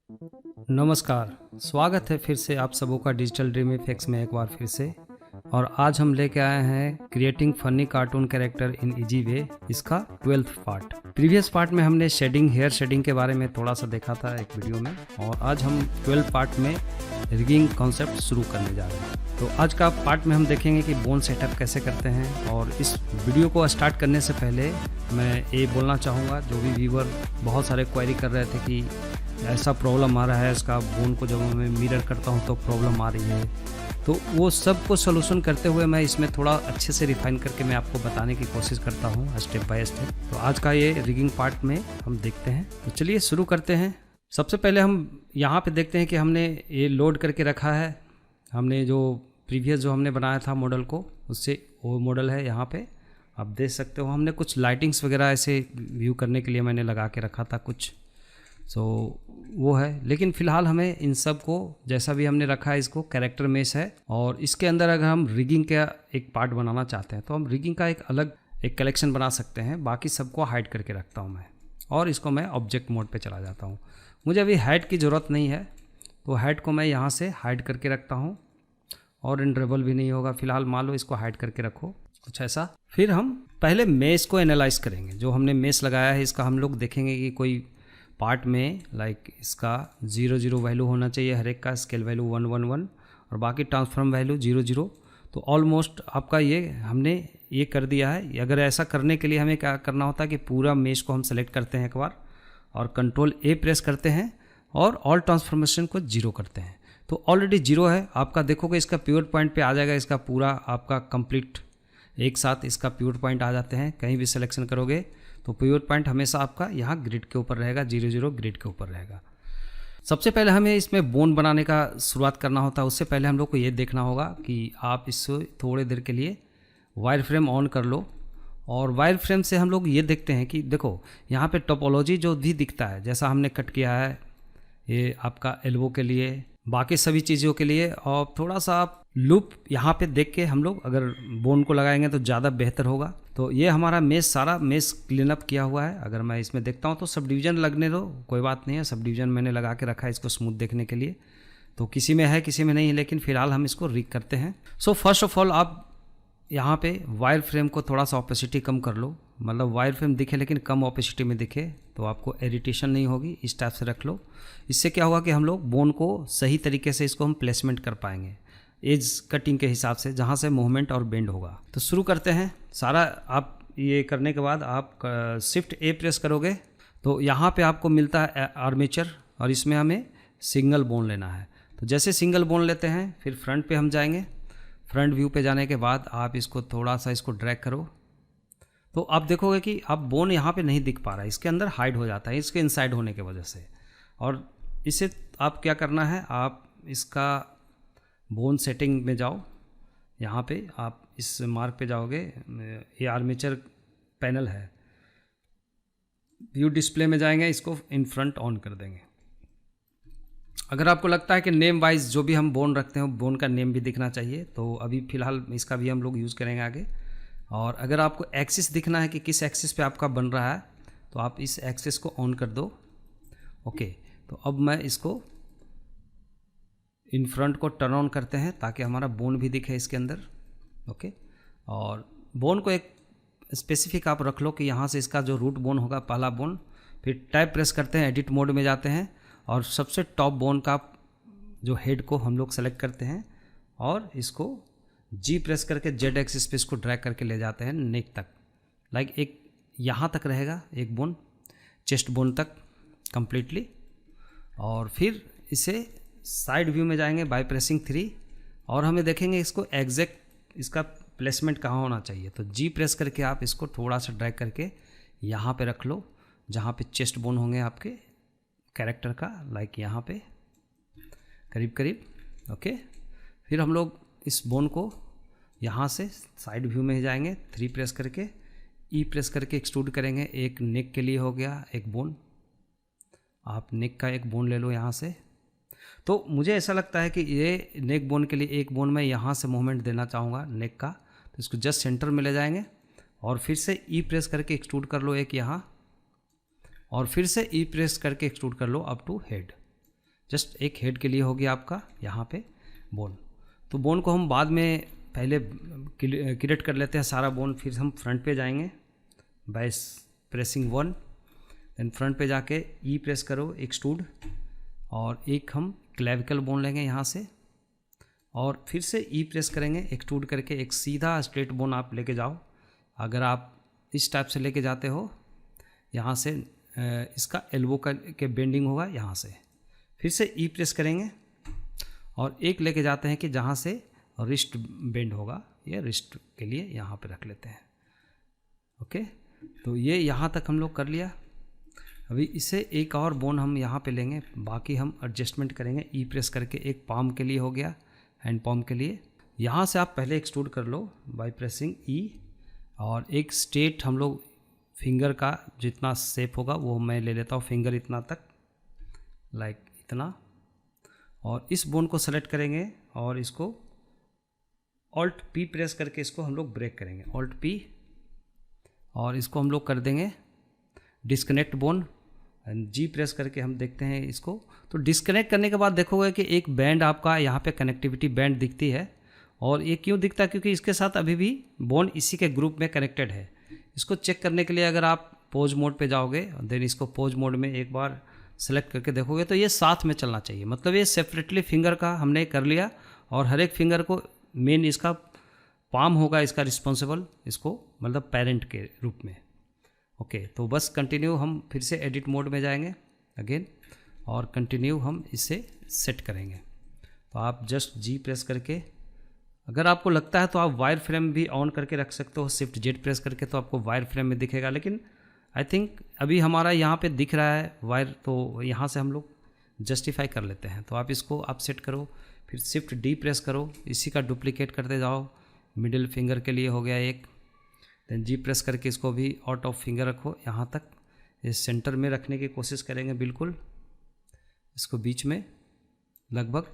नमस्कार, स्वागत है फिर से आप सबों का डिजिटल ड्रीम इफेक्ट्स में एक बार फिर से। और आज हम लेके आए हैं creating funny cartoon character in easy way, इसका 12th पार्ट। प्रीवियस पार्ट में हमने शेडिंग, हेयर शेडिंग के बारे में थोड़ा सा देखा था एक वीडियो में, और आज हम 12th पार्ट में रिगिंग कॉन्सेप्ट शुरू करने जा रहे हैं। तो आज का पार्ट में हम देखेंगे कि बोन सेटअप कैसे करते हैं। और इस वीडियो को स्टार्ट करने से पहले मैं ये बोलना चाहूँगा, जो भी व्यूवर बहुत सारे क्वेरी कर रहे थे कि ऐसा प्रॉब्लम आ रहा है, इसका बोन को जब मैं मिरर करता हूँ तो प्रॉब्लम आ रही है, तो वो सब को सोल्यूशन करते हुए मैं इसमें थोड़ा अच्छे से रिफाइन करके मैं आपको बताने की कोशिश करता हूँ स्टेप बाय स्टेप। तो आज का ये रिगिंग पार्ट में हम देखते हैं। तो चलिए शुरू करते हैं। सबसे पहले हम यहाँ पे देखते हैं कि हमने ये लोड करके रखा है। हमने जो प्रीवियस जो हमने बनाया था मॉडल को, उससे वो मॉडल है यहाँ पे आप देख सकते हो। हमने कुछ लाइटिंग्स वगैरह ऐसे व्यू करने के लिए मैंने लगा के रखा था कुछ, वो है। लेकिन फ़िलहाल हमें इन सब को, जैसा भी हमने रखा है, इसको कैरेक्टर मेश है, और इसके अंदर अगर हम रिगिंग का एक पार्ट बनाना चाहते हैं तो हम रिगिंग का एक अलग एक कलेक्शन बना सकते हैं। बाकी सबको हाइड करके रखता हूँ मैं, और इसको मैं ऑब्जेक्ट मोड पे चला जाता हूँ। मुझे अभी हाइड की ज़रूरत नहीं है, तो हाइड को मैं यहाँ से हाइड करके रखता हूँ, और इनरेबल भी नहीं होगा। फिलहाल मान लो इसको हाइड करके रखो, कुछ ऐसा। फिर हम पहले मेश को एनालाइज करेंगे। जो हमने मेश लगाया है इसका हम लोग देखेंगे कि कोई पार्ट में लाइक इसका 0 0 वैल्यू होना चाहिए, हर एक का स्केल वैल्यू 1 1 1, और बाकी ट्रांसफॉर्म वैल्यू 0 0। तो ऑलमोस्ट आपका ये हमने ये कर दिया है। अगर ऐसा करने के लिए हमें क्या करना होता है कि पूरा मेश को हम सेलेक्ट करते हैं एक बार, और कंट्रोल A प्रेस करते हैं, और ऑल ट्रांसफॉर्मेशन को 0 करते हैं। तो ऑलरेडी 0 है आपका। देखोगे इसका पिवट पॉइंट पे आ जाएगा, इसका पूरा आपका कंप्लीट एक साथ इसका पिवट पॉइंट आ जाते हैं। कहीं भी सिलेक्शन करोगे तो पिवट पॉइंट हमेशा आपका यहाँ ग्रिड के ऊपर रहेगा, 0 0 ग्रिड के ऊपर रहेगा। सबसे पहले हमें इसमें बोन बनाने का शुरुआत करना होता है। उससे पहले हम लोग को ये देखना होगा कि आप इससे थोड़ी देर के लिए वायर फ्रेम ऑन कर लो, और वायर फ्रेम से हम लोग ये देखते हैं कि देखो यहाँ पे टोपोलॉजी जो भी दिखता है, जैसा हमने कट किया है ये आपका एल्बो के लिए, बाकी सभी चीज़ों के लिए। और थोड़ा सा आप लूप यहाँ पे देख के हम लोग अगर बोन को लगाएंगे तो ज़्यादा बेहतर होगा। तो ये हमारा मेश, सारा मेश क्लीन अप किया हुआ है। अगर मैं इसमें देखता हूँ तो सब डिवीज़न लगने दो, कोई बात नहीं है। सब डिवीज़न मैंने लगा के रखा है इसको स्मूथ देखने के लिए। तो किसी में है किसी में नहीं है, लेकिन फ़िलहाल हम इसको रिग करते हैं। सो फर्स्ट ऑफ ऑल आप यहाँ पे वायर फ्रेम को थोड़ा सा ओपेसिटी कम कर लो, मतलब वायर फ्रेम दिखे लेकिन कम ओपेसिटी में दिखे, तो आपको इरिटेशन नहीं होगी। इस टाइप से रख लो। इससे क्या होगा कि हम लोग बोन को सही तरीके से इसको हम प्लेसमेंट कर पाएंगे एज कटिंग के हिसाब से, जहाँ से मूवमेंट और बेंड होगा। तो शुरू करते हैं। सारा आप ये करने के बाद आप शिफ्ट A प्रेस करोगे तो यहाँ पे आपको मिलता है आर्मेचर, और इसमें हमें सिंगल बोन लेना है। तो जैसे सिंगल बोन लेते हैं फिर फ्रंट पे हम जाएंगे। फ्रंट व्यू पे जाने के बाद आप इसको थोड़ा सा इसको ड्रैग करो, तो आप देखोगे कि आप बोन यहाँ पे नहीं दिख पा रहा है, इसके अंदर हाइड हो जाता है इसके इनसाइड होने की वजह से। और इसे आप क्या करना है, आप इसका बोन सेटिंग में जाओ। यहाँ पे आप इस मार्क पे जाओगे, ये आर्मेचर पैनल है, व्यू डिस्प्ले में जाएंगे, इसको इन फ्रंट ऑन कर देंगे। अगर आपको लगता है कि नेम वाइज जो भी हम बोन रखते हैं बोन का नेम भी दिखना चाहिए, तो अभी फ़िलहाल इसका भी हम लोग यूज़ करेंगे आगे। और अगर आपको एक्सिस दिखना है कि किस एक्सिस पे आपका बन रहा है, तो आप इस एक्सिस को ऑन कर दो। ओके, तो अब मैं इसको इन फ्रंट को टर्न ऑन करते हैं ताकि हमारा बोन भी दिखे इसके अंदर। ओके, और बोन को एक स्पेसिफिक आप रख लो कि यहाँ से इसका जो रूट बोन होगा, पहला बोन, फिर टैब प्रेस करते हैं, एडिट मोड में जाते हैं, और सबसे टॉप बोन का जो हेड को हम लोग सेलेक्ट करते हैं, और इसको G प्रेस करके Z एक्सिस पे इसको ड्रैग करके ले जाते हैं नेक तक। लाइक एक यहाँ तक रहेगा एक बोन, चेस्ट बोन तक कंप्लीटली। और फिर इसे साइड व्यू में जाएंगे बाय प्रेसिंग 3, और हमें देखेंगे इसको एग्जैक्ट इसका प्लेसमेंट कहाँ होना चाहिए। तो G प्रेस करके आप इसको थोड़ा सा ड्रैग करके यहाँ पे रख लो, जहाँ पे चेस्ट बोन होंगे आपके कैरेक्टर का, लाइक यहाँ पे करीब करीब। ओके, फिर हम लोग इस बोन को यहाँ से साइड व्यू में जाएंगे, 3 प्रेस करके, E प्रेस करके एक्सट्रूड करेंगे। एक नेक के लिए हो गया एक बोन, आप नेक का एक बोन ले लो यहाँ से। तो मुझे ऐसा लगता है कि ये नेक बोन के लिए एक बोन मैं यहाँ से मूवमेंट देना चाहूँगा नेक का, तो इसको जस्ट सेंटर में ले जाएंगे, और फिर से E प्रेस करके एक्सट्रूड कर लो एक यहाँ, और फिर से ई प्रेस करके एक्सट्रूड कर लो अप टू हेड। जस्ट एक हेड के लिए हो गया आपका यहाँ पे बोन। तो बोन को हम बाद में पहले क्रिएट कर लेते हैं सारा बोन। फिर हम फ्रंट पे जाएंगे बाय प्रेसिंग 1, देन फ्रंट पे जाके ई प्रेस करो एक्सट्रूड, और एक हम क्लेविकल बोन लेंगे यहाँ से, और फिर से ई प्रेस करेंगे एक्सट्रूड करके एक सीधा स्ट्रेट बोन आप लेके जाओ। अगर आप इस टाइप से लेके जाते हो, यहाँ से इसका एल्बो का के बेंडिंग होगा यहाँ से, फिर से ई प्रेस करेंगे और एक लेके जाते हैं कि जहाँ से रिस्ट बेंड होगा, ये रिस्ट के लिए यहाँ पे रख लेते हैं। ओके, तो ये यहाँ तक हम लोग कर लिया। अभी इसे एक और बोन हम यहाँ पे लेंगे, बाकी हम एडजस्टमेंट करेंगे ई प्रेस करके। एक पाम के लिए हो गया, हैंड पाम के लिए। यहाँ से आप पहले एक्सट्रूड कर लो बाय प्रेसिंग ई, और एक स्ट्रेट हम लोग फिंगर का जितना शेप होगा वो मैं ले लेता हूँ, फिंगर इतना तक, लाइक इतना, और इस बोन को सेलेक्ट करेंगे और इसको ऑल्ट पी प्रेस करके इसको हम लोग ब्रेक करेंगे, ऑल्ट पी, और इसको हम लोग कर देंगे डिस्कनेक्ट बोन, जी प्रेस करके हम देखते हैं इसको। तो डिस्कनेक्ट करने के बाद देखोगे कि एक बैंड आपका यहाँ पे कनेक्टिविटी बैंड दिखती है, और ये क्यों दिखता है, क्योंकि इसके साथ अभी भी बोन इसी के ग्रुप में कनेक्टेड है। इसको चेक करने के लिए अगर आप पोज मोड पे जाओगे, देन इसको पोज मोड में एक बार सेलेक्ट करके देखोगे तो ये साथ में चलना चाहिए, मतलब ये सेपरेटली फिंगर का हमने कर लिया, और हर एक फिंगर को मेन इसका पाम होगा इसका रिस्पॉन्सिबल, इसको मतलब पेरेंट के रूप में। ओके, तो बस कंटिन्यू हम फिर से एडिट मोड में जाएंगे अगेन, और कंटिन्यू हम इसे सेट करेंगे। तो आप जस्ट जी प्रेस करके, अगर आपको लगता है तो आप वायर फ्रेम भी ऑन करके रख सकते हो, शिफ्ट जेड प्रेस करके, तो आपको वायर फ्रेम में दिखेगा। लेकिन आई थिंक अभी हमारा यहाँ पे दिख रहा है वायर, तो यहाँ से हम लोग जस्टिफाई कर लेते हैं। तो आप इसको आप सेट करो, फिर शिफ्ट डी प्रेस करो, इसी का डुप्लीकेट करते जाओ। मिडिल फिंगर के लिए हो गया एक, देन जी प्रेस करके इसको भी आउट ऑफ फिंगर रखो यहाँ तक, इस सेंटर में रखने की कोशिश करेंगे बिल्कुल, इसको बीच में लगभग।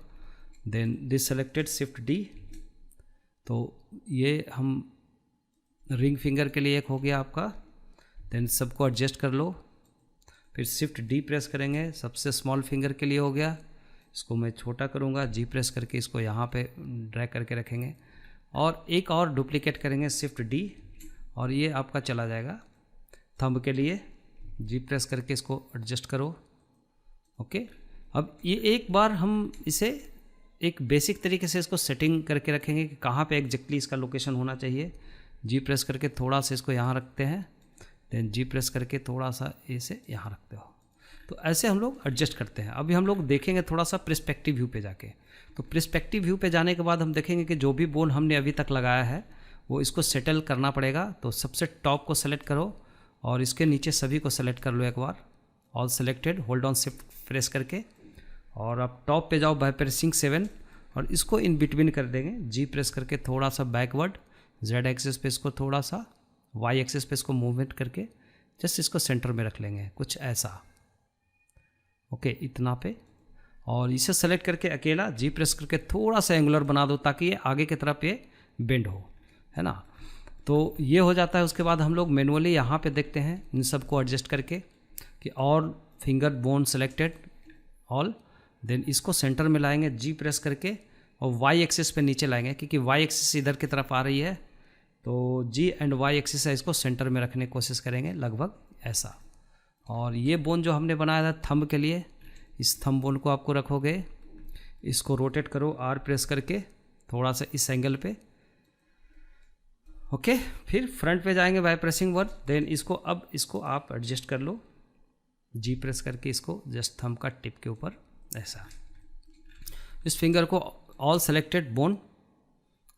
Then this selected, shift D, तो ये हम रिंग फिंगर के लिए एक हो गया आपका। देन सबको एडजस्ट कर लो, फिर शिफ्ट डी प्रेस करेंगे, सबसे स्मॉल फिंगर के लिए हो गया, इसको मैं छोटा करूँगा, जी प्रेस करके इसको यहाँ पे ड्रैग करके रखेंगे, और एक और डुप्लीकेट करेंगे शिफ्ट डी, और ये आपका चला जाएगा थंब के लिए, जी प्रेस करके इसको एडजस्ट करो। ओके, अब ये एक बार हम इसे एक बेसिक तरीके से इसको सेटिंग करके रखेंगे कि कहाँ पे एग्जैक्टली इसका लोकेशन होना चाहिए। जी प्रेस करके थोड़ा सा इसको यहाँ रखते हैं, देन जी प्रेस करके थोड़ा सा इसे यहाँ रखते हो। तो ऐसे हम लोग एडजस्ट करते हैं। अभी हम लोग देखेंगे थोड़ा सा प्रिस्पेक्टिव व्यू पे जाके। तो प्रिस्पेक्टिव व्यू पे जाने के बाद हम देखेंगे कि जो भी बोन हमने अभी तक लगाया है वो इसको सेटल करना पड़ेगा। तो सबसे टॉप को सेलेक्ट करो और इसके नीचे सभी को सेलेक्ट कर लो एक बार, all selected, hold on shift press करके, और आप टॉप पे जाओ बाय प्रेसिंग 7 और इसको इन बिटवीन कर देंगे, जी प्रेस करके थोड़ा सा बैकवर्ड, जेड एक्सिस पे इसको थोड़ा सा, वाई एक्सिस पे इसको मूवमेंट करके जस्ट इसको सेंटर में रख लेंगे, कुछ ऐसा। ओके, इतना पे, और इसे सेलेक्ट करके अकेला जी प्रेस करके थोड़ा सा एंगुलर बना दो ताकि ये आगे की तरफ ये बेंड हो, है ना। तो ये हो जाता है। उसके बाद हम लोग मैनुअली यहाँ पे देखते हैं इन सबको एडजस्ट करके कि और finger bone selected all, then इसको सेंटर में लाएंगे जी प्रेस करके और वाई एक्सिस पे नीचे लाएंगे क्योंकि वाई एक्सिस इधर की तरफ आ रही है। तो जी एंड वाई एक्सिस है, इसको सेंटर में रखने की कोशिश करेंगे लगभग ऐसा। और ये बोन जो हमने बनाया था थंब के लिए, इस थंब बोन को आपको रखोगे, इसको रोटेट करो आर प्रेस करके थोड़ा सा इस एंगल पे। ओके, फिर फ्रंट पे जाएंगे बाय प्रेसिंग 1, देन इसको अब इसको आप एडजस्ट कर लो, जी प्रेस करके इसको जस्ट थंब का टिप के ऊपर ऐसा। इस फिंगर को ऑल सेलेक्टेड बोन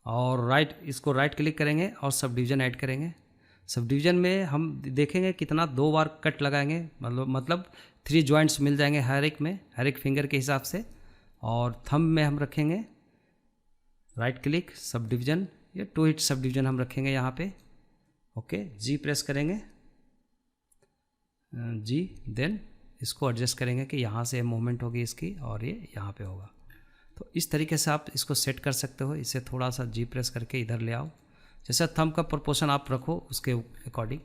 और राइट, इसको राइट क्लिक करेंगे और सब डिवीजन ऐड करेंगे। सब डिवीजन में हम देखेंगे कितना 2 बार कट लगाएंगे, मतलब 3 जॉइंट्स मिल जाएंगे हर एक में, हर एक फिंगर के हिसाब से। और थंब में हम रखेंगे राइट क्लिक सब डिवीजन, ये 2 हिट सब डिवीजन हम रखेंगे यहाँ पे। ओके, जी प्रेस करेंगे जी, देन इसको एडजस्ट करेंगे कि यहाँ से मूवमेंट होगी इसकी और ये यहाँ पे होगा। तो इस तरीके से आप इसको सेट कर सकते हो। इसे थोड़ा सा जी प्रेस करके इधर ले आओ, जैसा थंब का प्रोपोर्शन आप रखो उसके अकॉर्डिंग।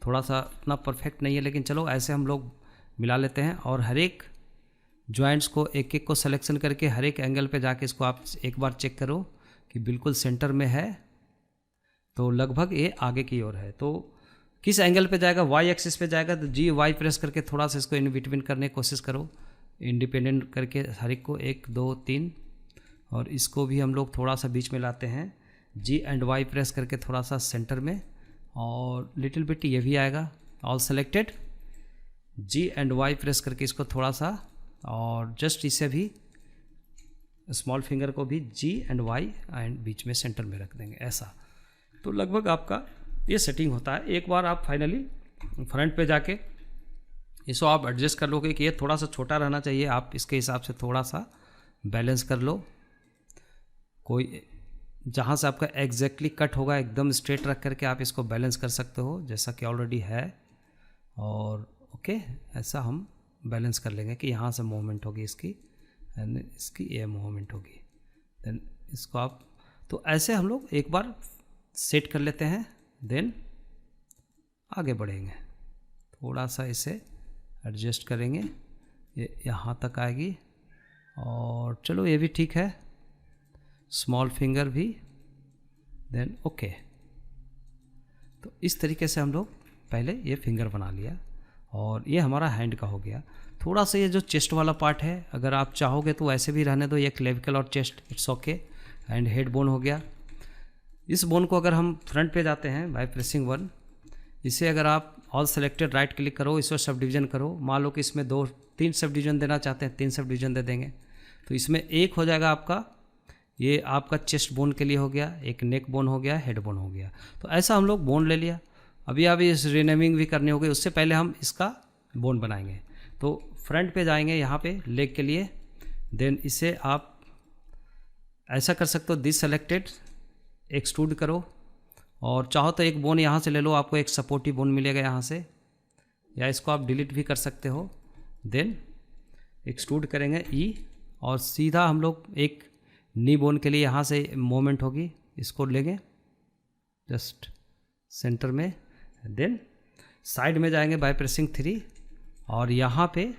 थोड़ा सा इतना परफेक्ट नहीं है लेकिन चलो ऐसे हम लोग मिला लेते हैं। और हर एक जॉइंट्स को एक एक को सिलेक्शन करके हर एक एंगल पे जाके इसको आप एक बार चेक करो कि बिल्कुल सेंटर में है, तो लगभग ये आगे की ओर है। तो किस एंगल पे जाएगा, वाई एक्सिस पे जाएगा, तो जी वाई प्रेस करके थोड़ा सा इसको इन बिटवीन करने की कोशिश करो, इंडिपेंडेंट करके हर एक को 1 2 3, और इसको भी हम लोग थोड़ा सा बीच में लाते हैं, जी एंड वाई प्रेस करके थोड़ा सा सेंटर में, और लिटिल बिट ये भी आएगा, all selected, G and Y press करके इसको थोड़ा सा, और जस्ट इसे भी स्मॉल फिंगर को भी जी एंड वाई एंड बीच में सेंटर में रख देंगे ऐसा। तो लगभग आपका ये सेटिंग होता है। एक बार आप फाइनली फ्रंट पे जाके इसको आप एडजस्ट कर लोगे कि ये थोड़ा सा छोटा रहना चाहिए, आप इसके हिसाब से थोड़ा सा बैलेंस कर लो। कोई जहाँ से आपका एग्जैक्टली कट होगा एकदम स्ट्रेट रख करके आप इसको बैलेंस कर सकते हो, जैसा कि ऑलरेडी है। और ओके, ऐसा हम बैलेंस कर लेंगे कि यहाँ से मूवमेंट होगी इसकी एंड इसकी ये मूवमेंट होगी, देन इसको आप, तो ऐसे हम लोग एक बार सेट कर लेते हैं, देन आगे बढ़ेंगे। थोड़ा सा इसे एडजस्ट करेंगे, ये यहाँ तक आएगी, और चलो ये भी ठीक है, स्मॉल फिंगर भी, देन ओके। तो इस तरीके से हम लोग पहले ये फिंगर बना लिया, और ये हमारा हैंड का हो गया। थोड़ा सा ये जो चेस्ट वाला पार्ट है, अगर आप चाहोगे तो ऐसे भी रहने दो, ये क्लेविकल और chest, it's okay. And head bone हो गया। इस बोन को अगर हम फ्रंट पे जाते हैं बाय प्रेसिंग 1, इसे अगर आप ऑल सेलेक्टेड राइट क्लिक करो, इसको सब डिवीजन करो, मान लो कि इसमें 2-3 सब डिवीजन देना चाहते हैं, 3 सब डिवीजन दे देंगे, तो इसमें एक हो जाएगा आपका, ये आपका चेस्ट बोन के लिए हो गया, एक नेक बोन हो गया, हेड बोन हो गया। तो ऐसा हम लोग बोन ले लिया। अभी आप इस रीनेमिंग भी करनी होगी, उससे पहले हम इसका बोन बनाएंगे। तो फ्रंट पे जाएंगे यहाँ पे लेग के लिए, देन इसे आप ऐसा कर सकते हो, दिस सेलेक्टेड, एक्सट्रूड करो, और चाहो तो एक बोन यहाँ से ले लो, आपको एक सपोर्टिव बोन मिलेगा यहाँ से, या इसको आप डिलीट भी कर सकते हो। देन एक्सट्रूड करेंगे ई, और सीधा हम लोग एक नी बोन के लिए यहाँ से मूवमेंट होगी, इसको लेंगे जस्ट सेंटर में, देन साइड में जाएंगे बाय प्रेसिंग 3, और यहाँ पे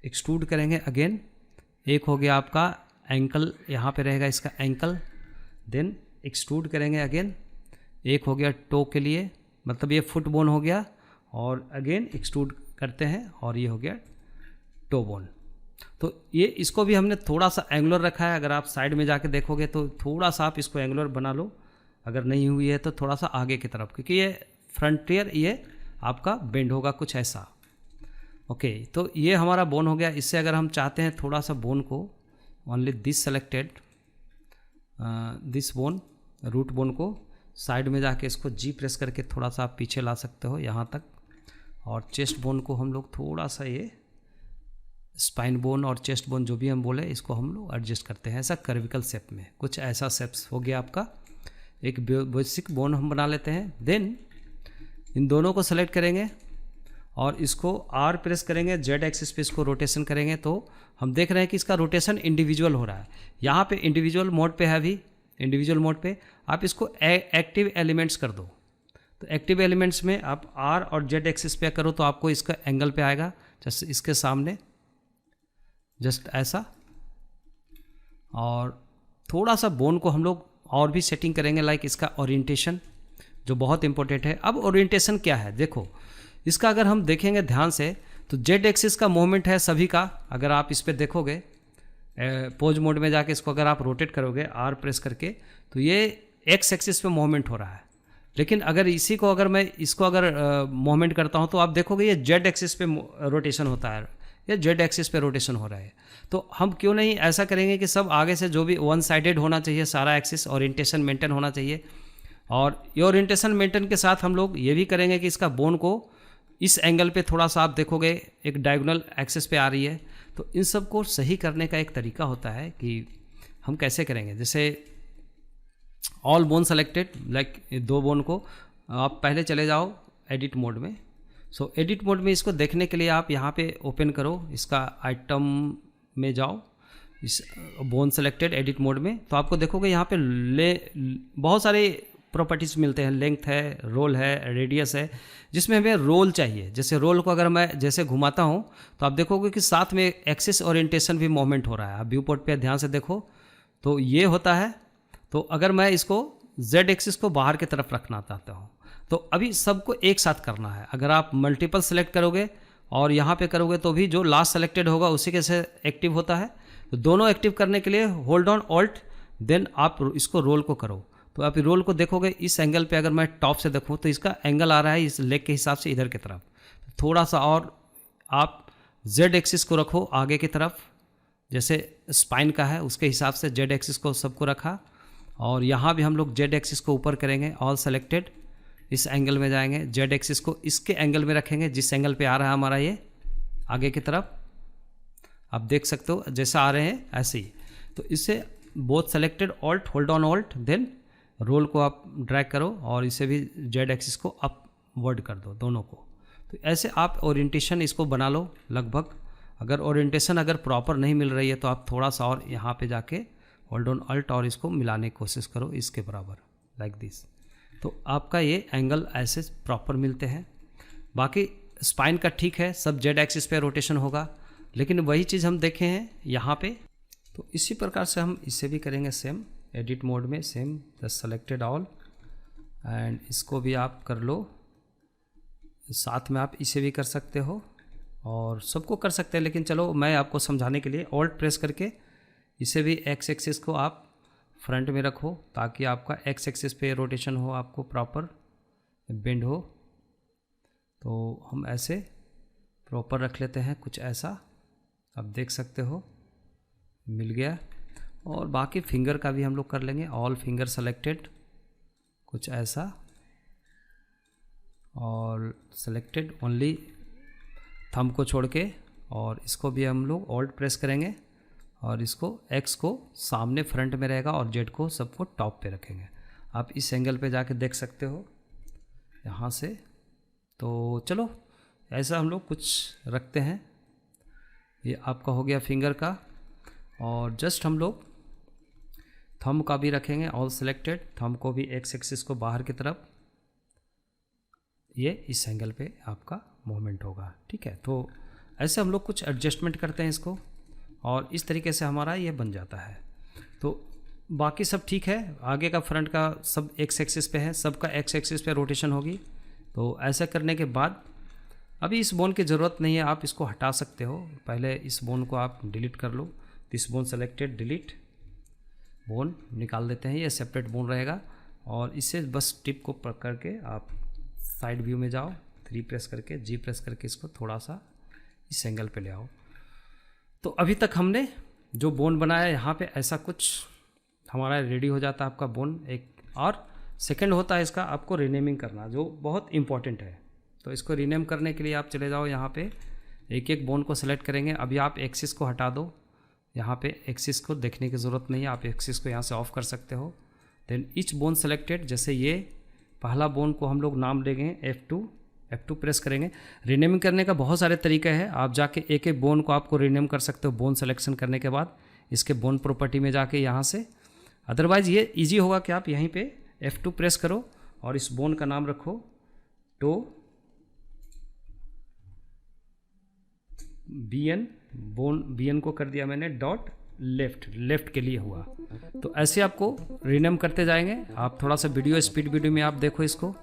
एक्सट्रूड करेंगे अगेन। एक हो गया आपका एंकल, यहाँ पे रहेगा इसका एंकल, देन एक्सट्रूड करेंगे अगेन। एक हो गया टो के लिए, मतलब ये फुट बोन हो गया, और अगेन एक्सट्रूड करते हैं, और ये हो गया टो बोन। तो ये इसको भी हमने थोड़ा सा एंगुलर रखा है, अगर आप साइड में जाके देखोगे तो थोड़ा सा आप इसको एंगुलर बना लो, अगर नहीं हुई है तो थोड़ा सा आगे की तरफ, क्योंकि ये फ्रंटियर ये आपका बेंड होगा कुछ ऐसा। ओके, तो ये हमारा बोन हो गया। इससे अगर हम चाहते हैं थोड़ा सा बोन को, only this selected, this bone, root bone को साइड में जाके इसको जी प्रेस करके थोड़ा सा आप पीछे ला सकते हो यहाँ तक, और चेस्ट बोन को हम लोग थोड़ा सा, ये स्पाइन बोन और चेस्ट बोन जो भी हम बोले, इसको हम लोग एडजस्ट करते हैं ऐसा कर्विकल शेप में, कुछ ऐसा शेप्स हो गया आपका। एक बेसिक बोन हम बना लेते हैं। देन इन दोनों को सेलेक्ट करेंगे और इसको आर प्रेस करेंगे, जेड एक्सिस पे इसको रोटेशन करेंगे, तो हम देख रहे हैं कि इसका रोटेशन इंडिविजुअल हो रहा है। यहाँ पे इंडिविजुअल मोड पे है, अभी इंडिविजुअल मोड पे आप इसको एक्टिव एलिमेंट्स कर दो। तो एक्टिव एलिमेंट्स में आप आर और जेड एक्सिस पे करो तो आपको इसका एंगल पे आएगा, जैसे इसके सामने जस्ट ऐसा। और थोड़ा सा बोन को हम लोग और भी सेटिंग करेंगे, लाइक इसका ओरिएंटेशन जो बहुत इंपॉर्टेंट है। अब ओरिएंटेशन क्या है, देखो इसका अगर हम देखेंगे ध्यान से तो जेड एक्सिस का मूवमेंट है सभी का। अगर आप इस पर देखोगे पोज मोड में जाके इसको अगर आप रोटेट करोगे आर प्रेस करके, तो ये एक्स एक्सिस पे मूवमेंट हो रहा है। लेकिन अगर इसी को अगर मैं इसको अगर मूवमेंट करता हूँ तो आप देखोगे ये जेड एक्सिस पे रोटेशन होता है, ये जेड एक्सिस पे रोटेशन हो रहा है। तो हम क्यों नहीं ऐसा करेंगे कि सब आगे से जो भी वन साइडेड होना चाहिए, सारा एक्सिस ओरिएंटेशन मेंटेन होना चाहिए। और ये ओरिएंटेशन मेंटेन के साथ हम लोग ये भी करेंगे कि इसका बोन को इस एंगल पे थोड़ा सा आप देखोगे एक डायगोनल एक्सिस पे आ रही है। तो इन सब को सही करने का एक तरीका होता है कि हम कैसे करेंगे। जैसे ऑल बोन सेलेक्टेड, लाइक दो बोन को आप पहले चले जाओ एडिट मोड में। सो एडिट मोड में इसको देखने के लिए आप यहाँ पे ओपन करो, इसका आइटम में जाओ, इस बोन सेलेक्टेड एडिट मोड में, तो आपको देखोगे यहाँ पे बहुत सारे प्रॉपर्टीज़ मिलते हैं, लेंथ है, रोल है, रेडियस है, जिसमें हमें रोल चाहिए। जैसे रोल को अगर मैं जैसे घुमाता हूँ तो आप देखोगे कि साथ में एक्सिस ओरिएंटेशन भी मूवमेंट हो रहा है। आप व्यू पोर्ट पे ध्यान से देखो तो ये होता है। तो अगर मैं इसको जेड एक्सिस को बाहर की तरफ रखना चाहता हूँ तो अभी सबको एक साथ करना है। अगर आप मल्टीपल सेलेक्ट करोगे और यहाँ पे करोगे तो भी जो लास्ट सेलेक्टेड होगा उसी के से एक्टिव होता है। तो दोनों एक्टिव करने के लिए होल्ड ऑन ऑल्ट, देन आप इसको रोल को करो। तो आप रोल को देखोगे इस एंगल पे, अगर मैं टॉप से देखूँ तो इसका एंगल आ रहा है इस लेग के हिसाब से इधर की तरफ। थोड़ा सा और आप जेड एक्सिस को रखो आगे की तरफ, जैसे स्पाइन का है उसके हिसाब से जेड एक्सिस को सबको रखा। और यहाँ भी हम लोग जेड एक्सिस को ऊपर करेंगे, ऑल सेलेक्टेड, इस एंगल में जाएंगे, जेड एक्सिस को इसके एंगल में रखेंगे जिस एंगल पे आ रहा है हमारा ये आगे की तरफ। आप देख सकते हो जैसा आ रहे हैं ऐसे ही। तो इससे both selected, alt, hold on alt, then roll को आप ड्रैग करो और इसे भी जेड एक्सिस को अपवर्ड कर दो दोनों को। तो ऐसे आप ओरिएंटेशन इसको बना लो लगभग। अगर ओरिएंटेशन अगर प्रॉपर नहीं मिल रही है तो आप थोड़ा सा और यहाँ पे जाके होल्ड ऑन अल्ट और इसको मिलाने की कोशिश करो इसके बराबर, लाइक दिस। तो आपका ये एंगल ऐसे प्रॉपर मिलते हैं। बाकी स्पाइन का ठीक है, सब जेड एक्सिस पे रोटेशन होगा, लेकिन वही चीज़ हम देखे हैं यहाँ पे। तो इसी प्रकार से हम इसे भी करेंगे सेम, एडिट मोड में same, the selected all, and इसको भी आप कर लो। साथ में आप इसे भी कर सकते हो और सबको कर सकते हैं, लेकिन चलो मैं आपको समझाने के लिए ऑल्ट प्रेस करके इसे भी एक्स एक्सिस को आप फ्रंट में रखो ताकि आपका एक्स एक्सिस पे रोटेशन हो, आपको प्रॉपर बेंड हो। तो हम ऐसे प्रॉपर रख लेते हैं कुछ ऐसा, आप देख सकते हो मिल गया। और बाकी फिंगर का भी हम लोग कर लेंगे, ऑल फिंगर सेलेक्टेड, कुछ ऐसा, और सेलेक्टेड ओनली थंब को छोड़ के। और इसको भी हम लोग ऑल्ट प्रेस करेंगे और इसको एक्स को सामने फ्रंट में रहेगा और जेड को सबको टॉप पे रखेंगे। आप इस एंगल पे जाके देख सकते हो यहाँ से। तो चलो ऐसा हम लोग कुछ रखते हैं। ये आपका हो गया फिंगर का, और जस्ट हम लोग थंब का भी रखेंगे, ऑल सेलेक्टेड, थंब को भी एक्स एक्सिस को बाहर की तरफ, ये इस एंगल पे आपका मूवमेंट होगा, ठीक है। तो ऐसे हम लोग कुछ एडजस्टमेंट करते हैं इसको और इस तरीके से हमारा ये बन जाता है। तो बाकी सब ठीक है, आगे का फ्रंट का सब एक्स एक्सिस पे है, सबका एक्स एक्सिस पे रोटेशन होगी। तो ऐसा करने के बाद अभी इस बोन की ज़रूरत नहीं है, आप इसको हटा सकते हो। पहले इस बोन को आप डिलीट कर लो, this bone selected, delete, bone निकाल देते हैं, ये सेपरेट बोन रहेगा। और इससे बस टिप को पकड़ के आप साइड व्यू में जाओ, 3 प्रेस करके, जी प्रेस करके इसको थोड़ा सा इस एंगल पे ले आओ। तो अभी तक हमने जो बोन बनाया यहाँ पे ऐसा कुछ हमारा रेडी हो जाता है आपका बोन एक। और सेकंड होता है इसका आपको रीनेमिंग करना, जो बहुत इंपॉर्टेंट है। तो इसको रीनेम करने के लिए आप चले जाओ यहाँ पे, एक एक बोन को सेलेक्ट करेंगे। अभी आप एक्सिस को हटा दो, यहाँ पे एक्सिस को देखने की ज़रूरत नहीं है, आप एक्सिस को यहाँ से ऑफ कर सकते हो। देन ईच बोन सेलेक्टेड, जैसे ये पहला बोन को हम लोग नाम देंगे F2 प्रेस करेंगे। रीनेमिंग करने का बहुत सारे तरीके हैं, आप जाके एक एक बोन को आपको रीनेम कर सकते हो बोन सेलेक्शन करने के बाद, इसके बोन प्रॉपर्टी में जाके यहाँ से। अदरवाइज़ ये इजी होगा कि आप यहीं पे F2 प्रेस करो और इस बोन का नाम रखो टो BN, बोन BN को कर दिया मैंने डॉट लेफ्ट के लिए हुआ। तो ऐसे आपको रीनेम करते जाएंगे। आप थोड़ा सा वीडियो स्पीड वीडियो में आप देखो इसको।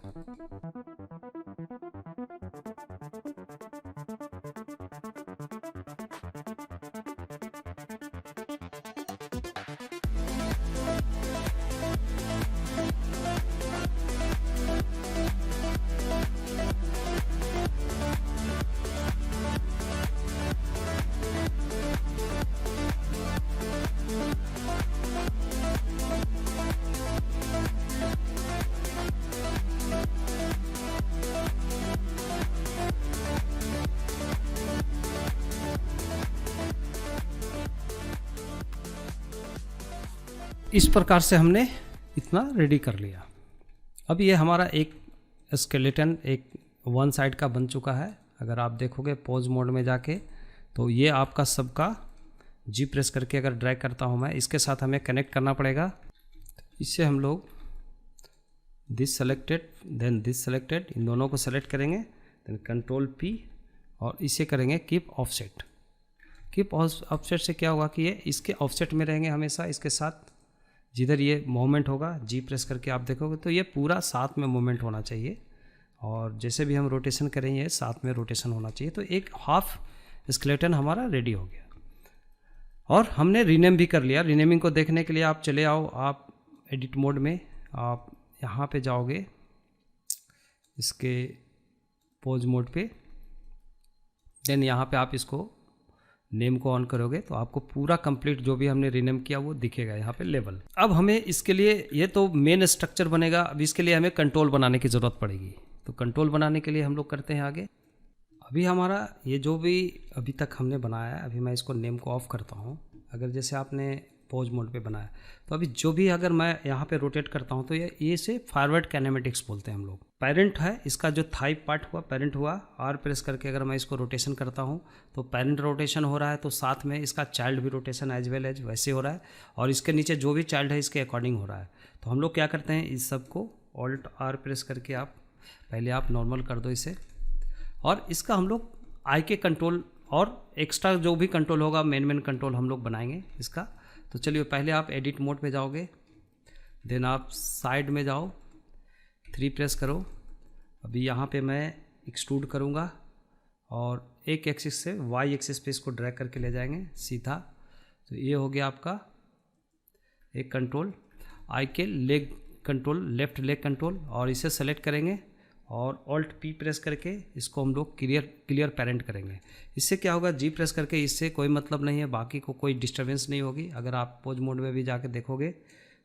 इस प्रकार से हमने इतना रेडी कर लिया। अब ये हमारा एक स्केलेटन एक वन साइड का बन चुका है। अगर आप देखोगे पोज मोड में जाके, तो ये आपका सबका जी प्रेस करके अगर ड्रैग करता हूँ मैं, इसके साथ हमें कनेक्ट करना पड़ेगा। इससे हम लोग this selected, then this selected, इन दोनों को सेलेक्ट करेंगे, देन कंट्रोल P और इसे करेंगे कीप ऑफसेट। कीप ऑफसेट से क्या होगा कि ये इसके ऑफसेट में रहेंगे हमेशा, इसके साथ जिधर ये मूवमेंट होगा जी प्रेस करके आप देखोगे तो ये पूरा साथ में मूवमेंट होना चाहिए, और जैसे भी हम रोटेशन करेंगे साथ में रोटेशन होना चाहिए। तो एक हाफ स्केलेटन हमारा रेडी हो गया और हमने रीनेम भी कर लिया। रीनेमिंग को देखने के लिए आप चले आओ, आप एडिट मोड में आप यहाँ पे जाओगे, इसके पोज मोड पे, देन यहाँ पे आप इसको नेम को ऑन करोगे तो आपको पूरा कंप्लीट जो भी हमने रीनेम किया वो दिखेगा यहाँ पे लेवल। अब हमें इसके लिए, ये तो मेन स्ट्रक्चर बनेगा, अब इसके लिए हमें कंट्रोल बनाने की ज़रूरत पड़ेगी। तो कंट्रोल बनाने के लिए हम लोग करते हैं आगे। अभी हमारा ये जो भी अभी तक हमने बनाया है, अभी मैं इसको नेम को ऑफ करता हूँ। अगर जैसे आपने पोज मोड पे बनाया तो अभी जो भी अगर मैं यहाँ पे रोटेट करता हूँ तो ये से फॉरवर्ड काइनेमेटिक्स बोलते हैं हम लोग। पेरेंट है, इसका जो थाई पार्ट हुआ पेरेंट हुआ, आर प्रेस करके अगर मैं इसको रोटेशन करता हूँ तो पेरेंट रोटेशन हो रहा है, तो साथ में इसका चाइल्ड भी रोटेशन एज वेल एज वैसे हो रहा है, और इसके नीचे जो भी चाइल्ड है इसके अकॉर्डिंग हो रहा है। तो हम लोग क्या करते हैं, इस सब को ऑल्ट आर प्रेस करके आप पहले आप नॉर्मल कर दो इसे, और इसका हम लोग आई के कंट्रोल और एक्स्ट्रा जो भी कंट्रोल होगा मेन कंट्रोल हम लोग बनाएंगे इसका। तो चलिए पहले आप एडिट मोड पे जाओगे, देन आप साइड में जाओ, 3 प्रेस करो। अभी यहाँ पे मैं एक्सट्रूड करूँगा और एक एक्सिस से वाई एक्सिस पे इसको ड्रैग करके ले जाएंगे सीधा। तो ये हो गया आपका एक कंट्रोल, आई के leg control, left leg control, और इसे सेलेक्ट करेंगे और ऑल्ट P प्रेस करके इसको हम लोग क्लियर पेरेंट करेंगे। इससे क्या होगा, जी प्रेस करके इससे कोई मतलब नहीं है, बाकी को कोई डिस्टर्बेंस नहीं होगी। अगर आप पोज मोड में भी जाके देखोगे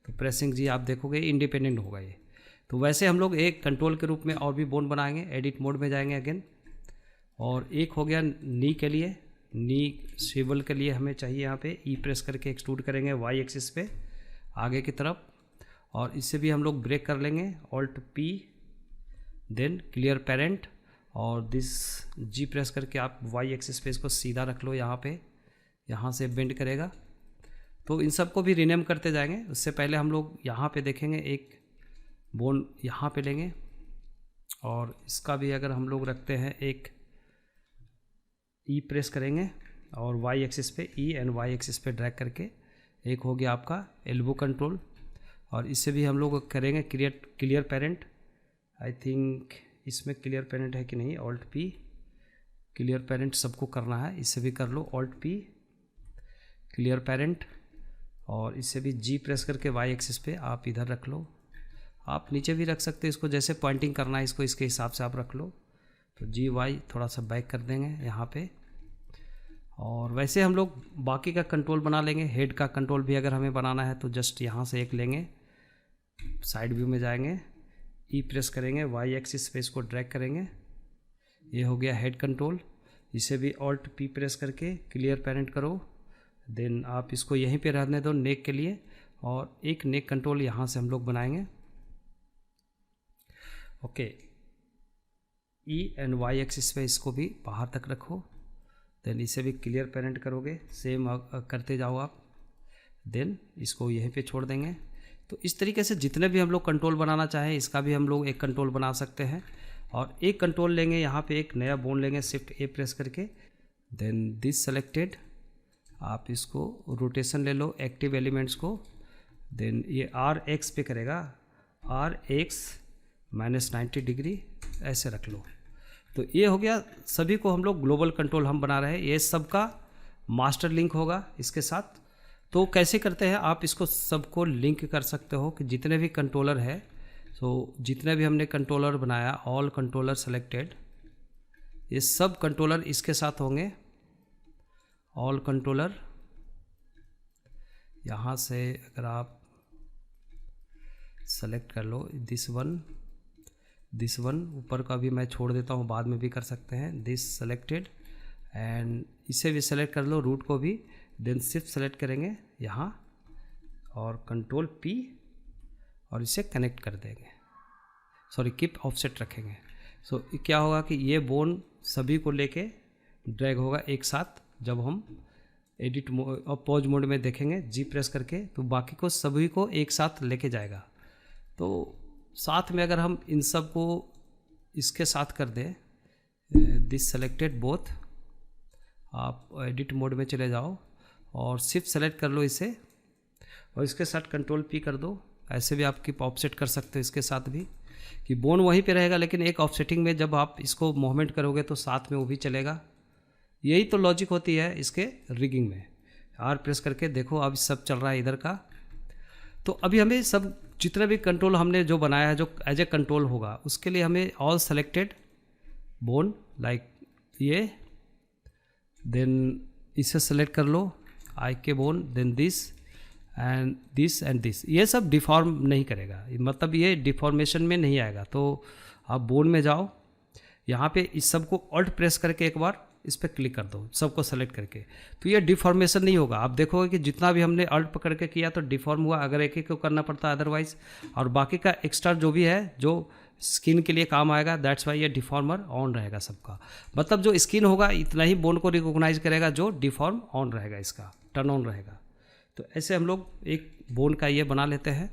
तो प्रेसिंग जी आप देखोगे इंडिपेंडेंट होगा ये। तो वैसे हम लोग एक कंट्रोल के रूप में और भी बोन बनाएंगे। एडिट मोड में जाएंगे अगेन, और एक हो गया नी के लिए, नी स्विवल के लिए हमें चाहिए यहाँ पे ई प्रेस करके एक्सट्रूड करेंगे वाई एक्सिस पे आगे की तरफ, और इससे भी हम लोग ब्रेक कर लेंगे, alt P then clear parent, और दिस जी प्रेस करके आप वाई एक्सिस पे इसको सीधा रख लो यहाँ पे, यहाँ से बेंड करेगा। तो इन सब को भी रीनेम करते जाएंगे। उससे पहले हम लोग यहाँ पे देखेंगे एक बोन यहाँ पे लेंगे, और इसका भी अगर हम लोग रखते हैं एक ई प्रेस करेंगे और वाई एक्सिस पे ई एंड वाई एक्सिस पे ड्रैग करके, एक हो गया आपका एल्बो कंट्रोल, और इससे भी हम लोग करेंगे क्लियर पेरेंट। आई थिंक इसमें क्लियर पेरेंट है कि नहीं, ऑल्ट P क्लियर पेरेंट सबको करना है, इससे भी कर लो ऑल्ट P क्लियर पेरेंट, और इससे भी जी प्रेस करके वाई एक्सिस पे आप इधर रख लो। आप नीचे भी रख सकते हैं इसको, जैसे पॉइंटिंग करना है इसको इसके हिसाब से आप रख लो। तो जी वाई थोड़ा सा बैक कर देंगे यहाँ पे, और वैसे हम लोग बाकी का कंट्रोल बना लेंगे। हेड का कंट्रोल भी अगर हमें बनाना है तो जस्ट यहाँ से एक लेंगे, साइड व्यू में जाएंगे, ई प्रेस करेंगे, वाई एक्सिस पे इसको ड्रैग करेंगे, ये हो गया हेड कंट्रोल। इसे भी ऑल्ट P प्रेस करके क्लियर पेरेंट करो, देन आप इसको यहीं पे रहने दो नेक के लिए, और एक नेक कंट्रोल यहाँ से हम लोग बनाएंगे। Okay, E and Y axis पे इसको भी बाहर तक रखो, देन इसे भी क्लियर पेरेंट करोगे, सेम करते जाओ आप, देन इसको यहीं पे छोड़ देंगे। तो इस तरीके से जितने भी हम लोग कंट्रोल बनाना चाहें इसका भी हम लोग एक कंट्रोल बना सकते हैं। और एक कंट्रोल लेंगे, यहाँ पे एक नया बोन लेंगे, शिफ्ट A प्रेस करके, देन दिस सेलेक्टेड, आप इसको रोटेशन ले लो एक्टिव एलिमेंट्स को, देन ये RX पे करेगा, RX -90 डिग्री ऐसे रख लो। तो ये हो गया, सभी को हम लोग ग्लोबल कंट्रोल हम बना रहे हैं, ये सबका मास्टर लिंक होगा इसके साथ। तो कैसे करते हैं, आप इसको सबको लिंक कर सकते हो कि जितने भी कंट्रोलर है, तो जितने भी हमने कंट्रोलर बनाया, ऑल कंट्रोलर सेलेक्टेड, ये सब कंट्रोलर इसके साथ होंगे। ऑल कंट्रोलर यहाँ से अगर आप सेलेक्ट कर लो, दिस वन ऊपर का भी मैं छोड़ देता हूँ, बाद में भी कर सकते हैं, दिस सेलेक्टेड, एंड इसे भी सेलेक्ट कर लो, रूट को भी, देन शिफ्ट सेलेक्ट करेंगे यहाँ और कंट्रोल P और इसे कनेक्ट कर देंगे, सॉरी कीप ऑफसेट रखेंगे। सो क्या होगा कि ये बोन सभी को लेके ड्रैग होगा एक साथ। जब हम एडिट और पॉज मोड में देखेंगे जी प्रेस करके, तो बाकी को सभी को एक साथ लेके जाएगा। तो साथ में अगर हम इन सब को इसके साथ कर दें, दिस सेलेक्टेड बोथ, आप एडिट मोड में चले जाओ और शिफ्ट सेलेक्ट कर लो इसे और इसके साथ कंट्रोल पी कर दो। ऐसे भी आप कीप ऑफसेट कर सकते हो इसके साथ भी, कि बोन वहीं पे रहेगा लेकिन एक ऑफसेटिंग में जब आप इसको मूवमेंट करोगे तो साथ में वो भी चलेगा। यही तो लॉजिक होती है इसके रिगिंग में। आर प्रेस करके देखो अब सब चल रहा है इधर का। तो अभी हमें सब जितना भी कंट्रोल हमने जो बनाया है जो एज ए कंट्रोल होगा उसके लिए हमें ऑल सेलेक्टेड बोन लाइक ये, देन इसे सेलेक्ट कर लो I K bone, then this end this end this, ये सब डिफॉर्म नहीं करेगा, मतलब ये डिफॉर्मेशन में नहीं आएगा। तो आप बोन में जाओ, यहाँ पे इस सब को ऑल्ट प्रेस करके एक बार इस पर क्लिक कर दो सबको सेलेक्ट करके, तो ये डिफॉर्मेशन नहीं होगा। आप देखोगे कि जितना भी हमने ऑल्ट पकड़ के किया तो डिफॉर्म हुआ, अगर एक एक को करना पड़ता है अदरवाइज, और बाकी का एक्स्ट्रा जो भी है जो स्किन के लिए काम आएगा, दैट्स वाई ये डिफॉर्मर ऑन रहेगा सबका। मतलब जो स्किन होगा इतना ही बोन को रिकॉग्नाइज करेगा, जो डिफॉर्म ऑन रहेगा, इसका टर्न ऑन रहेगा। तो ऐसे हम लोग एक बोन का ये बना लेते हैं।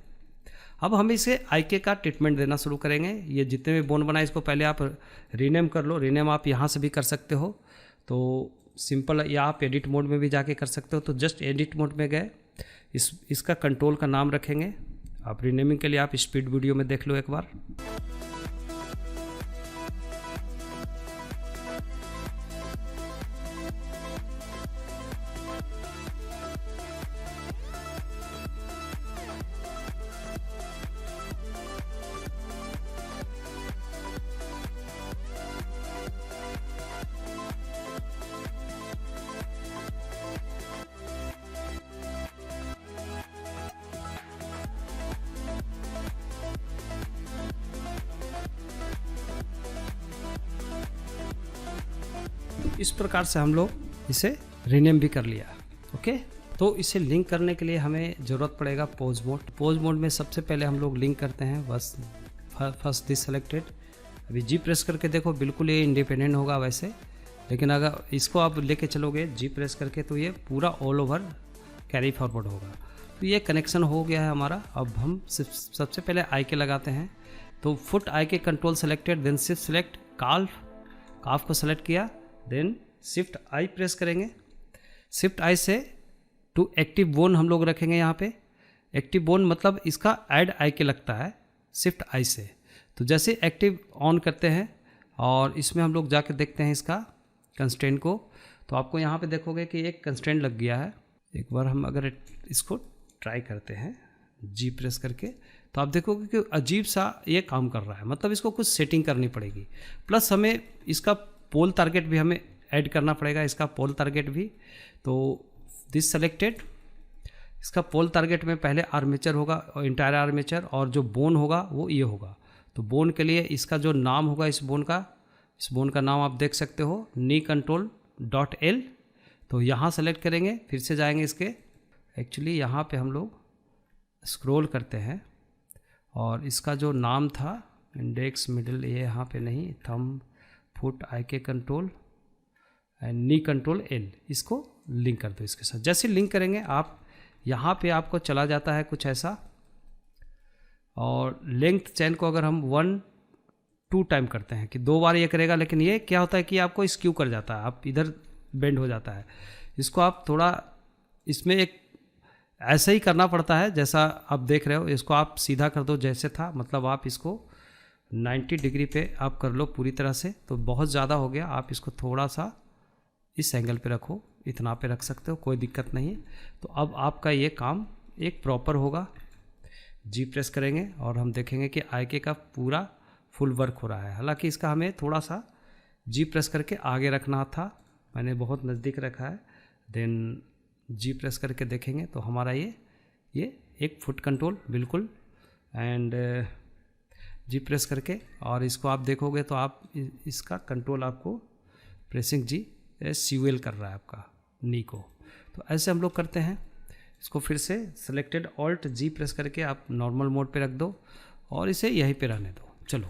अब हम इसे आईके का ट्रीटमेंट देना शुरू करेंगे। ये जितने भी बोन बनाए इसको पहले आप रीनेम कर लो। रीनेम आप यहाँ से भी कर सकते हो, तो सिंपल, या आप एडिट मोड में भी जाके कर सकते हो। तो जस्ट एडिट मोड में गए, इसका कंट्रोल का नाम रखेंगे। आप रीनेमिंग के लिए आप स्पीड वीडियो में देख लो एक बार। इस प्रकार से हम लोग इसे रीनेम भी कर लिया। ओके, तो इसे लिंक करने के लिए हमें ज़रूरत पड़ेगा पोज मोड। पोज मोड में सबसे पहले हम लोग लिंक करते हैं बस फर्स्ट दिस सेलेक्टेड। अभी जी प्रेस करके देखो, बिल्कुल ये इंडिपेंडेंट होगा वैसे, लेकिन अगर इसको आप लेके चलोगे जी प्रेस करके तो ये पूरा ऑल ओवर कैरी फॉरवर्ड होगा। तो ये कनेक्शन हो गया है हमारा। अब हम सबसे पहले आई के लगाते हैं। तो foot I K control selected, then shift select calf को सेलेक्ट किया, देन शिफ्ट आई प्रेस करेंगे। शिफ्ट आई से टू एक्टिव बोन हम लोग रखेंगे यहाँ पे। एक्टिव बोन मतलब इसका ऐड आई के लगता है शिफ्ट आई से। तो जैसे एक्टिव ऑन करते हैं और इसमें हम लोग जाके देखते हैं इसका कंस्ट्रेंट को, तो आपको यहाँ पे देखोगे कि एक कंस्ट्रेंट लग गया है। एक बार हम अगर इसको ट्राई करते हैं जी प्रेस करके, तो आप देखोगे कि अजीब सा ये काम कर रहा है, मतलब इसको कुछ सेटिंग करनी पड़ेगी। प्लस हमें इसका पोल टारगेट भी हमें ऐड करना पड़ेगा, इसका पोल टारगेट भी। तो दिस सेलेक्टेड, इसका पोल टारगेट में पहले आर्मेचर होगा और इंटायर आर्मेचर, और जो बोन होगा वो ये होगा। तो बोन के लिए इसका जो नाम होगा इस बोन का नाम आप देख सकते हो, नी कंट्रोल डॉट एल। तो यहाँ सेलेक्ट करेंगे, फिर से जाएंगे इसके, एक्चुअली यहाँ पे हम लोग स्क्रॉल करते हैं और इसका जो नाम था इंडेक्स मिडिल, ये यहाँ पे नहीं, thumb foot I K control and knee control L, इसको लिंक कर दो इसके साथ। जैसे लिंक करेंगे आप यहाँ पे आपको चला जाता है कुछ ऐसा, और लेंथ चेन को अगर हम 1-2 टाइम करते हैं कि 2 बार ये करेगा, लेकिन ये क्या होता है कि आपको स्क्यू कर जाता है, आप इधर बेंड हो जाता है। इसको आप थोड़ा इसमें एक ऐसा ही करना पड़ता है जैसा आप देख रहे हो। इसको आप सीधा कर दो जैसे था, मतलब आप इसको 90 डिग्री पे आप कर लो पूरी तरह से। तो बहुत ज़्यादा हो गया, आप इसको थोड़ा सा इस एंगल पे रखो, इतना पे रख सकते हो, कोई दिक्कत नहीं है। तो अब आपका ये काम एक प्रॉपर होगा। जी प्रेस करेंगे और हम देखेंगे कि आईके का पूरा फुल वर्क हो रहा है। हालांकि इसका हमें थोड़ा सा जी प्रेस करके आगे रखना था, मैंने बहुत नज़दीक रखा है। देन जी प्रेस करके देखेंगे तो हमारा ये एक फुट कंट्रोल बिल्कुल, एंड जी प्रेस करके, और इसको आप देखोगे तो आप इसका कंट्रोल आपको प्रेसिंग जी CUL कर रहा है आपका नी को। तो ऐसे हम लोग करते हैं। इसको फिर से सेलेक्टेड ऑल्ट जी प्रेस करके आप नॉर्मल मोड पे रख दो और इसे यहीं पे रहने दो। चलो,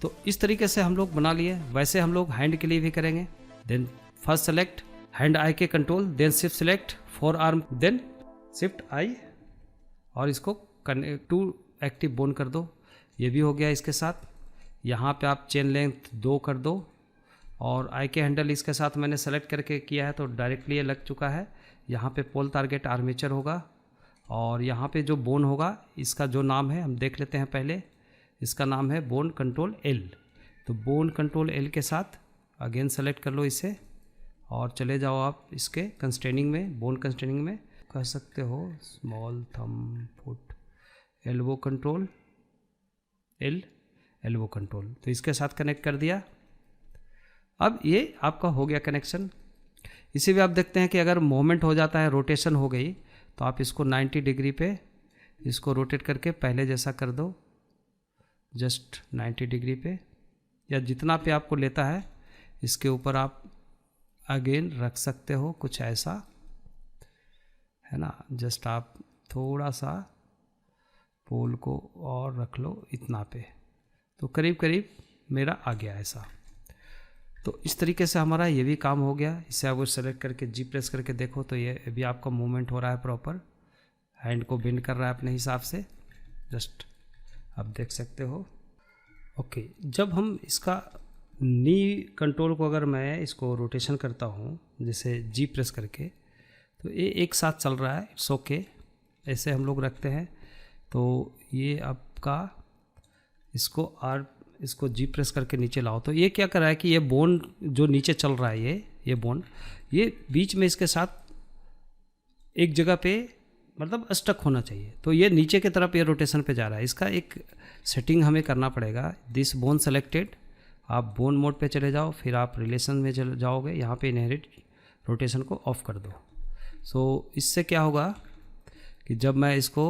तो इस तरीके से हम लोग बना लिए। वैसे हम लोग हैंड के लिए भी करेंगे। Then first select hand I K control, then shift select forearm, then shift I, और इसको टू एक्टिव बोन कर दो। ये भी हो गया इसके साथ। यहाँ पे आप चेन लेंथ 2 कर दो और आई के हैंडल इसके साथ मैंने सेलेक्ट करके किया है तो डायरेक्टली ये लग चुका है। यहाँ पे पोल टारगेट आर्मेचर होगा और यहाँ पे जो बोन होगा इसका जो नाम है हम देख लेते हैं पहले। इसका नाम है बोन कंट्रोल एल। तो बोन कंट्रोल एल के साथ अगेन सेलेक्ट कर लो इसे और चले जाओ आप इसके कंस्ट्रेनिंग में, बोन कंस्ट्रेनिंग में कह सकते हो, small thumb foot elbow control L, elbow control. तो इसके साथ कनेक्ट कर दिया। अब ये आपका हो गया कनेक्शन। इसी भी आप देखते हैं कि अगर मूवमेंट हो जाता है, रोटेशन हो गई, तो आप इसको 90 डिग्री पे इसको रोटेट करके पहले जैसा कर दो, जस्ट 90 डिग्री पे या जितना पे आपको लेता है इसके ऊपर आप अगेन रख सकते हो कुछ ऐसा, है ना। जस्ट आप थोड़ा सा पोल को और रख लो इतना पे, तो करीब करीब मेरा आ गया ऐसा। तो इस तरीके से हमारा ये भी काम हो गया। इसे आप सेलेक्ट करके जी प्रेस करके देखो तो ये भी आपका मूवमेंट हो रहा है, प्रॉपर हैंड को बेंड कर रहा है अपने हिसाब से, जस्ट आप देख सकते हो। ओके, जब हम इसका नी कंट्रोल को अगर मैं इसको रोटेशन करता हूँ जैसे जी प्रेस करके, तो ये एक साथ चल रहा है, इट्स ओके, ऐसे हम लोग रखते हैं। तो ये आपका इसको जी प्रेस करके नीचे लाओ, तो ये क्या कर रहा है कि ये बोन जो नीचे चल रहा है, ये बोन ये बीच में इसके साथ एक जगह पे मतलब स्टक होना चाहिए। तो ये नीचे की तरफ ये रोटेशन पे जा रहा है। इसका एक सेटिंग हमें करना पड़ेगा। दिस बोन सेलेक्टेड, आप बोन मोड पे चले जाओ, फिर आप रिलेशन में चले जाओगे, यहाँ पे इनहेरिट रोटेशन को ऑफ कर दो। सो इससे क्या होगा कि जब मैं इसको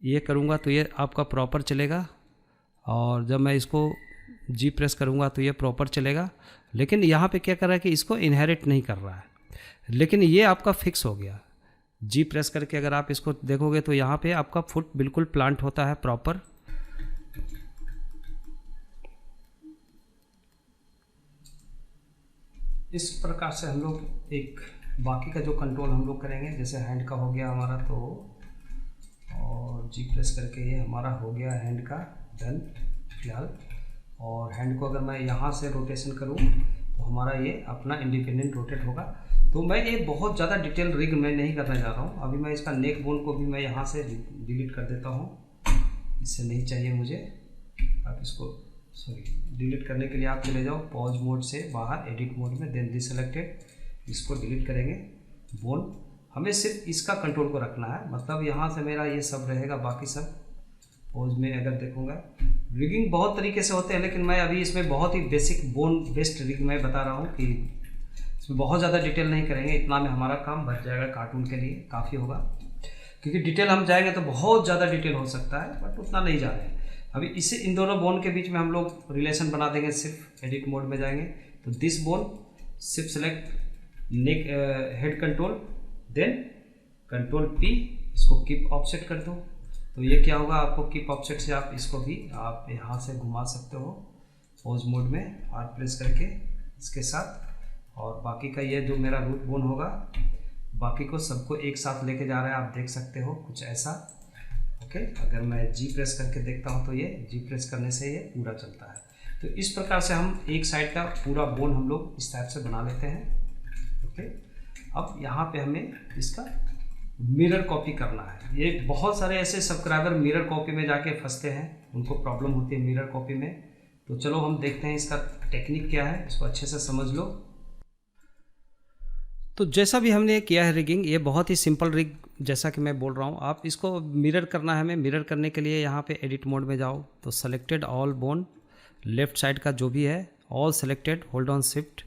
ये करूँगा तो ये आपका प्रॉपर चलेगा, और जब मैं इसको जी प्रेस करूँगा तो ये प्रॉपर चलेगा। लेकिन यहाँ पे क्या कर रहा है कि इसको इनहेरिट नहीं कर रहा है, लेकिन ये आपका फिक्स हो गया। जी प्रेस करके अगर आप इसको देखोगे तो यहाँ पे आपका फुट बिल्कुल प्लांट होता है प्रॉपर। इस प्रकार से हम लोग एक बाकी का जो कंट्रोल हम लोग करेंगे, जैसे हैंड का हो गया हमारा, तो और जी प्रेस करके ये हमारा हो गया हैंड का डन फिलहाल। और हैंड को अगर मैं यहाँ से रोटेशन करूँ तो हमारा ये अपना इंडिपेंडेंट रोटेट होगा। तो मैं ये बहुत ज़्यादा डिटेल रिग मैं नहीं करने जा रहा हूँ। अभी मैं इसका नेक बोन को भी मैं यहाँ से डिलीट कर देता हूँ, इससे नहीं चाहिए मुझे। आप इसको डिलीट करने के लिए आप चले जाओ पॉज मोड से बाहर, एडिट मोड में, देन डिसेलेक्टेड, इसको डिलीट करेंगे। बोन हमें सिर्फ इसका कंट्रोल को रखना है, मतलब यहाँ से मेरा ये सब रहेगा, बाकी सब पॉज में अगर देखूँगा। रिगिंग बहुत तरीके से होते हैं, लेकिन मैं अभी इसमें बहुत ही बेसिक बोन बेस्ड रिग मैं बता रहा हूँ कि इसमें बहुत ज़्यादा डिटेल नहीं करेंगे। इतना में हमारा काम बच जाएगा, कार्टून के लिए काफ़ी होगा। क्योंकि डिटेल हम जाएंगे तो बहुत ज़्यादा डिटेल हो सकता है, बट उतना नहीं जा रहे हैं अभी। इससे इन दोनों बोन के बीच में हम लोग रिलेशन बना देंगे। सिर्फ एडिट मोड में जाएंगे तो दिस बोन, सिर्फ select neck head control, then control P, इसको कीप ऑफसेट कर दो। तो ये क्या होगा, आपको कीप ऑफसेट से आप इसको भी आप यहाँ से घुमा सकते हो पॉज मोड में, आर प्रेस करके इसके साथ। और बाकी का ये जो मेरा रूट बोन होगा, बाकी को सबको एक साथ लेके जा रहा है, आप देख सकते हो कुछ ऐसा। ओके, अगर मैं जी प्रेस करके देखता हूँ तो ये जी प्रेस करने से ये पूरा चलता है। तो इस प्रकार से हम एक साइड का पूरा बोन हम लोग इस टाइप से बना लेते हैं। ओके, अब यहाँ पे हमें इसका मिरर कॉपी करना है। ये बहुत सारे ऐसे सब्सक्राइबर मिरर कॉपी में जाके फंसते हैं, उनको प्रॉब्लम होती है मिरर कॉपी में। तो चलो हम देखते हैं इसका टेक्निक क्या है, इसको अच्छे से समझ लो। तो जैसा भी हमने किया है रिगिंग, ये बहुत ही सिंपल रिग जैसा कि मैं बोल रहा हूँ। आप इसको मिरर करना है हमें। मिरर करने के लिए यहाँ पे एडिट मोड में जाओ, तो selected all bone, left side का जो भी है all selected, hold on shift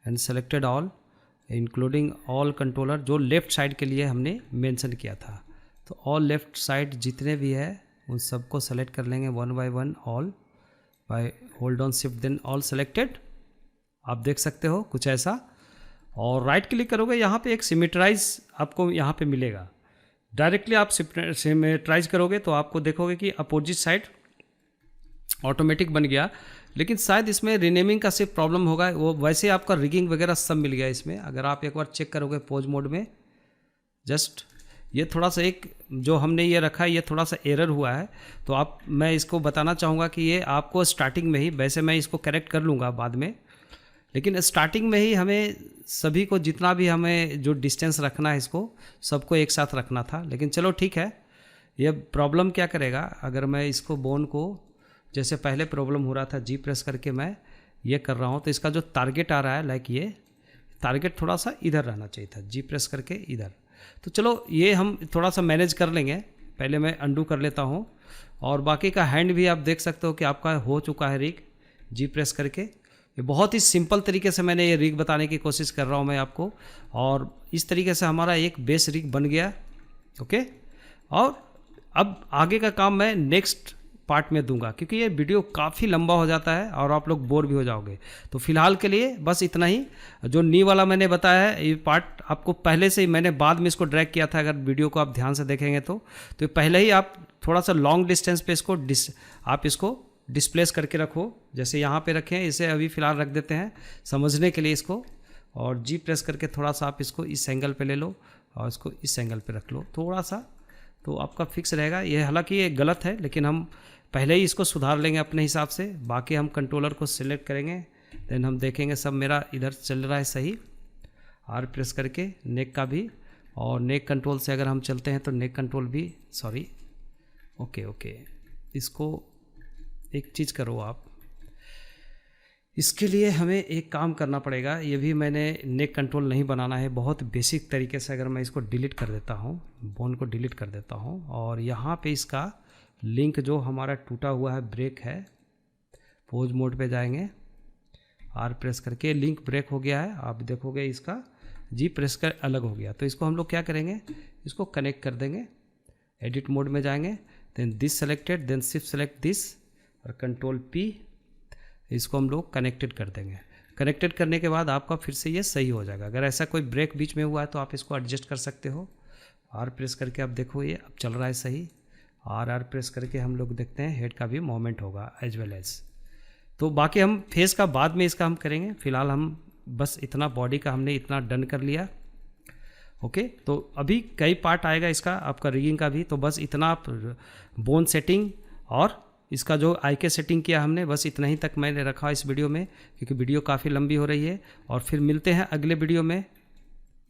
and selected all, including all controller जो लेफ़्ट साइड के लिए हमने मेंशन किया था। तो ऑल लेफ़्ट साइड जितने भी है उन सबको सेलेक्ट कर लेंगे one by one, all by hold on shift then all selected. आप देख सकते हो कुछ ऐसा। और राइट क्लिक करोगे, यहाँ पे एक सिमेट्राइज आपको यहाँ पे मिलेगा। डायरेक्टली आप सिमेट्राइज करोगे तो आपको देखोगे कि अपोजिट साइड ऑटोमेटिक बन गया, लेकिन शायद इसमें रीनेमिंग का सिर्फ प्रॉब्लम होगा। वो वैसे आपका रिगिंग वगैरह सब मिल गया इसमें। अगर आप एक बार चेक करोगे पोज मोड में, जस्ट ये थोड़ा सा एक जो हमने ये रखा है ये थोड़ा सा एरर हुआ है, तो मैं इसको बताना चाहूँगा कि ये आपको स्टार्टिंग में ही, वैसे मैं इसको करेक्ट कर लूँगा बाद में, लेकिन स्टार्टिंग में ही हमें सभी को जितना भी हमें जो डिस्टेंस रखना है इसको सबको एक साथ रखना था। लेकिन चलो ठीक है, ये प्रॉब्लम क्या करेगा, अगर मैं इसको बोन को जैसे पहले प्रॉब्लम हो रहा था जी प्रेस करके मैं ये कर रहा हूँ, तो इसका जो टारगेट आ रहा है लाइक ये टारगेट थोड़ा सा इधर रहना चाहिए था, जी प्रेस करके इधर। तो चलो ये हम थोड़ा सा मैनेज कर लेंगे, पहले मैं अंडू कर लेता हूँ। और बाकी का हैंड भी आप देख सकते हो कि आपका हो चुका है रिग जी प्रेस करके। ये बहुत ही सिंपल तरीके से मैंने ये रिग बताने की कोशिश कर रहा हूँ मैं आपको, और इस तरीके से हमारा एक बेस रिग बन गया। ओके, और अब आगे का काम मैं नेक्स्ट पार्ट में दूंगा, क्योंकि ये वीडियो काफ़ी लंबा हो जाता है और आप लोग बोर भी हो जाओगे। तो फिलहाल के लिए बस इतना ही। जो नी वाला मैंने बताया है ये पार्ट आपको पहले से ही, मैंने बाद में इसको ड्रैग किया था, अगर वीडियो को आप ध्यान से देखेंगे तो पहले ही आप थोड़ा सा लॉन्ग डिस्टेंस पे आप इसको डिस्प्लेस करके रखो, जैसे यहाँ पे रखें, इसे अभी फ़िलहाल रख देते हैं समझने के लिए इसको, और जी प्रेस करके थोड़ा सा आप इसको इस एंगल पे ले लो और इसको इस एंगल पे रख लो थोड़ा सा, तो आपका फिक्स रहेगा। ये हालांकि ये गलत है, लेकिन हम पहले ही इसको सुधार लेंगे अपने हिसाब से। बाकी हम कंट्रोलर को सिलेक्ट करेंगे, देन हम देखेंगे सब मेरा इधर चल रहा है सही। आर प्रेस करके नेक का भी, और नेक कंट्रोल से अगर हम चलते हैं तो नेक कंट्रोल भी, सॉरी, ओके, इसको एक चीज़ करो आप, इसके लिए हमें एक काम करना पड़ेगा। ये भी मैंने नेक कंट्रोल नहीं बनाना है, बहुत बेसिक तरीके से। अगर मैं इसको डिलीट कर देता हूँ, बोन को डिलीट कर देता हूँ, और यहाँ पे इसका लिंक जो हमारा टूटा हुआ है ब्रेक है, पोज मोड पे जाएंगे, आर प्रेस करके लिंक ब्रेक हो गया है, आप देखोगे इसका जी प्रेस कर अलग हो गया। तो इसको हम लोग क्या करेंगे, इसको कनेक्ट कर देंगे, एडिट मोड में जाएंगे, then this selected, then shift select this और कंट्रोल पी, इसको हम लोग कनेक्टेड कर देंगे। कनेक्टेड करने के बाद आपका फिर से ये सही हो जाएगा। अगर ऐसा कोई ब्रेक बीच में हुआ है तो आप इसको एडजस्ट कर सकते हो। आर प्रेस करके आप देखो ये अब चल रहा है सही। आर प्रेस करके हम लोग देखते हैं हेड का भी मूवमेंट होगा एज वेल एज। तो बाकी हम फेस का बाद में इसका हम करेंगे, फिलहाल हम बस इतना बॉडी का हमने इतना डन कर लिया। ओके, तो अभी कई पार्ट आएगा इसका, आपका रिगिंग का भी, तो बस इतना आप बोन सेटिंग और इसका जो IK सेटिंग किया हमने, बस इतना ही तक मैंने रखा इस वीडियो में, क्योंकि वीडियो काफ़ी लंबी हो रही है। और फिर मिलते हैं अगले वीडियो में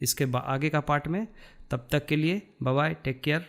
इसके आगे का पार्ट में। तब तक के लिए बाय बाय, टेक केयर।